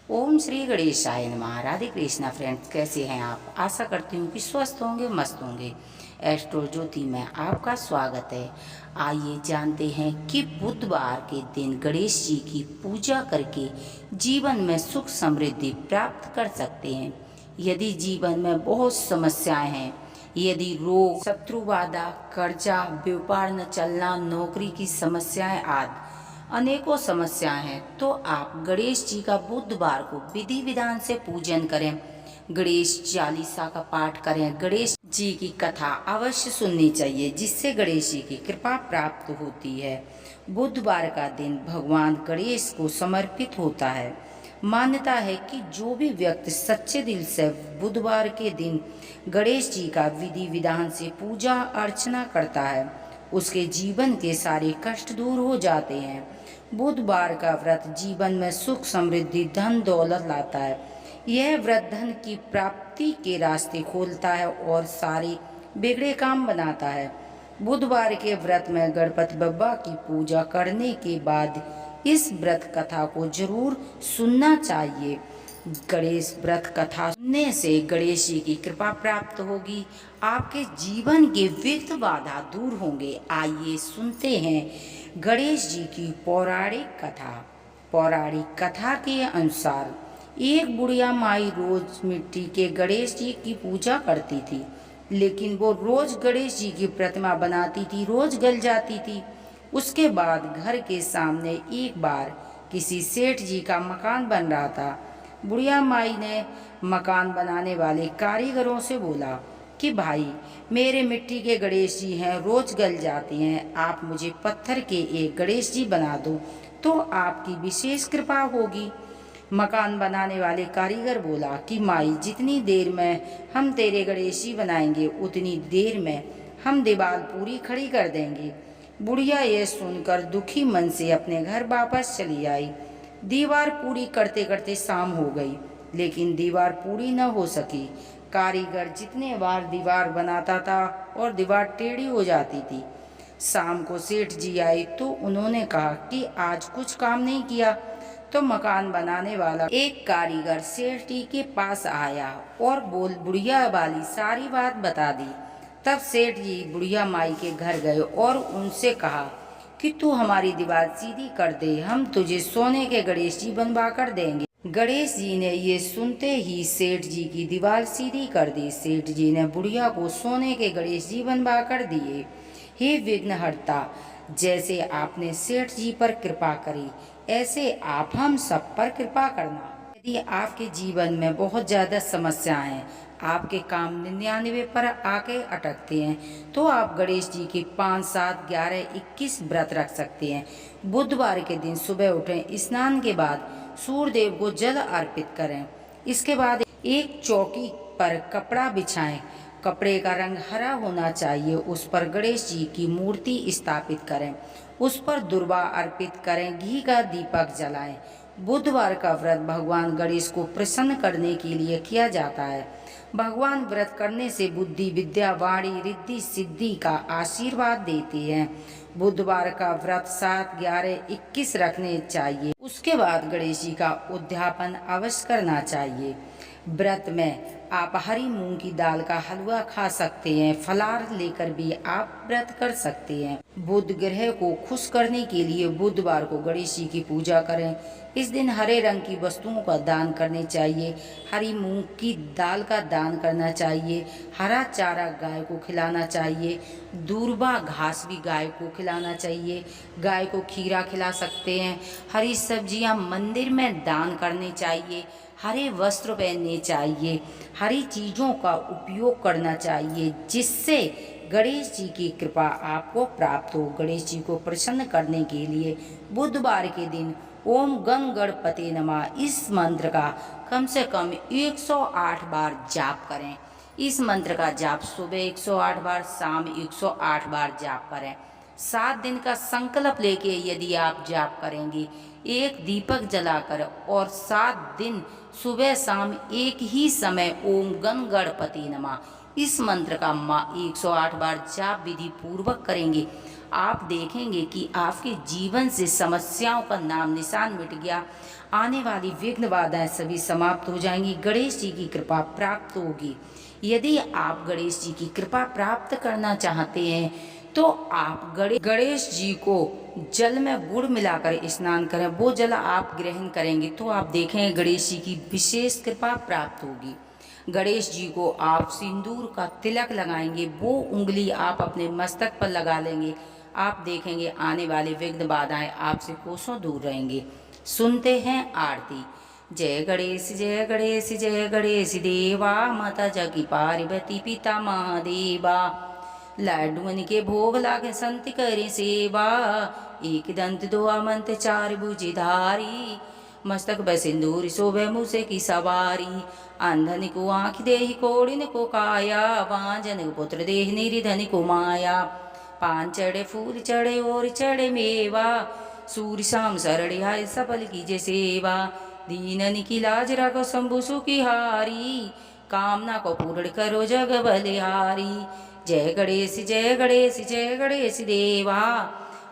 ओम श्री गणेशाय नमः। राधे कृष्णा फ्रेंड्स, कैसे हैं आप? आशा करती हूँ कि स्वस्थ होंगे, मस्त होंगे। एस्ट्रो ज्योति में आपका स्वागत है। आइए जानते हैं कि बुधवार के दिन गणेश जी की पूजा करके जीवन में सुख समृद्धि प्राप्त कर सकते हैं। यदि जीवन में बहुत समस्याएं हैं, यदि रोग, शत्रु बाधा, कर्जा, व्यापार न चलना, नौकरी की समस्याएं आदि अनेकों समस्याएं हैं, तो आप गणेश जी का बुधवार को विधि विधान से पूजन करें। गणेश चालीसा का पाठ करें। गणेश जी की कथा अवश्य सुननी चाहिए, जिससे गणेश जी की कृपा प्राप्त होती है। बुधवार का दिन भगवान गणेश को समर्पित होता है। मान्यता है कि जो भी व्यक्ति सच्चे दिल से बुधवार के दिन गणेश जी का विधि विधान से पूजा अर्चना करता है, उसके जीवन के सारे कष्ट दूर हो जाते हैं। बुधवार का व्रत जीवन में सुख समृद्धि धन दौलत लाता है। यह व्रत धन की प्राप्ति के रास्ते खोलता है और सारे बिगड़े काम बनाता है। बुधवार के व्रत में गणपति बप्पा की पूजा करने के बाद इस व्रत कथा को जरूर सुनना चाहिए। गणेश व्रत कथा सुनने से गणेश जी की कृपा प्राप्त होगी। आपके जीवन के विघ्न बाधा दूर होंगे। आइए सुनते हैं गणेश जी की पौराणिक कथा। पौराणिक कथा के अनुसार एक बुढ़िया माई रोज मिट्टी के गणेश जी की पूजा करती थी, लेकिन वो रोज गणेश जी की प्रतिमा बनाती थी, रोज गल जाती थी। उसके बाद घर के सामने एक बार किसी सेठ जी का मकान बन रहा था। बुढ़िया माई ने मकान बनाने वाले कारीगरों से बोला कि भाई, मेरे मिट्टी के गणेश जी हैं, रोज गल जाते हैं, आप मुझे पत्थर के एक गणेश जी बना दो तो आपकी विशेष कृपा होगी। मकान बनाने वाले कारीगर बोला कि माई, जितनी देर में हम तेरे गणेश जी बनाएंगे उतनी देर में हम दीवार पूरी खड़ी कर देंगे। बुढ़िया यह सुनकर दुखी मन से अपने घर वापस चली आई। दीवार पूरी करते करते शाम हो गई, लेकिन दीवार पूरी न हो सकी। कारीगर जितने बार दीवार बनाता था और दीवार टेढ़ी हो जाती थी। शाम को सेठ जी आए तो उन्होंने कहा कि आज कुछ काम नहीं किया। तो मकान बनाने वाला एक कारीगर सेठ जी के पास आया और बुढ़िया वाली सारी बात बता दी। तब सेठ जी बुढ़िया माई के घर गए और उनसे कहा कि तू हमारी दीवार सीधी कर दे, हम तुझे सोने के गणेश जी बनवा कर देंगे। गणेश जी ने ये सुनते ही सेठ जी की दीवार सीधी कर दी। सेठ जी ने बुढ़िया को सोने के गणेश जी बनवा कर दिए। हे विघ्नहर्ता, जैसे आपने सेठ जी पर कृपा करी, ऐसे आप हम सब पर कृपा करना। यदि आपके जीवन में बहुत ज़्यादा समस्याएं हैं, आपके काम 99 पर आके अटकते हैं, तो आप गणेश जी के 5, 7, 11, 21 व्रत रख सकते हैं। बुधवार के दिन सुबह उठें, स्नान के बाद सूर्य देव को जल अर्पित करें। इसके बाद एक चौकी पर कपड़ा बिछाएं। कपड़े का रंग हरा होना चाहिए। उस पर गणेश जी की मूर्ति स्थापित करें। उस पर दुर्वा अर्पित करें, घी का दीपक जलाएं। बुधवार का व्रत भगवान गणेश को प्रसन्न करने के लिए किया जाता है। भगवान व्रत करने से बुद्धि, विद्या, वाणी, रिद्धि, सिद्धि का आशीर्वाद देते हैं। बुधवार का व्रत 7, 11, 21 रखने चाहिए। उसके बाद गणेश जी का उद्यापन अवश्य करना चाहिए। व्रत में आप हरी मूंग की दाल का हलवा खा सकते हैं। फलाहार लेकर भी आप व्रत कर सकते हैं। बुध ग्रह को खुश करने के लिए बुधवार को गणेश जी की पूजा करें। इस दिन हरे रंग की वस्तुओं का दान करने चाहिए। हरी मूंग की दाल का दान करना चाहिए। हरा चारा गाय को खिलाना चाहिए। दूर्वा घास भी गाय को खिलाना चाहिए। गाय को खीरा खिला सकते हैं। हरी सब्जियां मंदिर में दान करने चाहिए। हरे वस्त्र पहनने चाहिए। हरी चीज़ों का उपयोग करना चाहिए, जिससे गणेश जी की कृपा आपको प्राप्त हो। गणेश जी को प्रसन्न करने के लिए बुधवार के दिन ओम गण गणपते नमः इस मंत्र का कम से कम 108 बार जाप करें। इस मंत्र का जाप सुबह 108 बार, शाम 108 बार जाप करें। 7 दिन का संकल्प लेके यदि आप जाप करेंगे, एक दीपक जलाकर, और 7 दिन सुबह शाम एक ही समय ओम गण गणपति नमः इस मंत्र का 108 बार जाप विधि पूर्वक करेंगे, आप देखेंगे कि आपके जीवन से समस्याओं का नाम निशान मिट गया। आने वाली विघ्न बाधाएं सभी समाप्त हो जाएंगी, गणेश जी की कृपा प्राप्त होगी। यदि आप गणेश जी की कृपा प्राप्त करना चाहते हैं तो आप गणेश जी को जल में गुड़ मिलाकर स्नान करें। वो जल आप ग्रहण करेंगे तो आप देखेंगे गणेश जी की विशेष कृपा प्राप्त होगी। गणेश जी को आप सिंदूर का तिलक लगाएंगे, वो उंगली आप अपने मस्तक पर लगा लेंगे, आप देखेंगे आने वाले विघ्न बाधाएं आपसे कोसों दूर रहेंगे। सुनते हैं आरती। जय गणेश जय गणेश जय गणेश देवा, माता जगी पार्वती पिता महादेवा। लाडुअन के भोग लागे संत करे सेवा, एक दंत दो अमंत चार भुजधारी। मस्तक ब सिंदूर शोभे मूसे की सवारी, अंधन को आँख देहि कोड़िन को काया, वांजन को पुत्र देह निरिधन को माया। पान चढ़े फूल चढ़े और चढ़े मेवा, सूर्य शाम शरण आए सफल कीजे सेवा। दीनन की लाज रखो शंभु सुखी हारी, कामना को पूर्ण करो जग बलिहारी। जय गणेश जय गणेश जय गणेश देवा,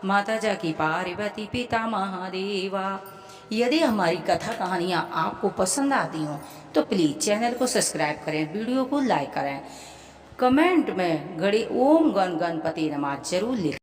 माता जाकी पार्वती पिता महादेवा। यदि हमारी कथा कहानियाँ आपको पसंद आती हों तो प्लीज़ चैनल को सब्सक्राइब करें, वीडियो को लाइक करें, कमेंट में ओम गण गणपति नमः जरूर लिखें।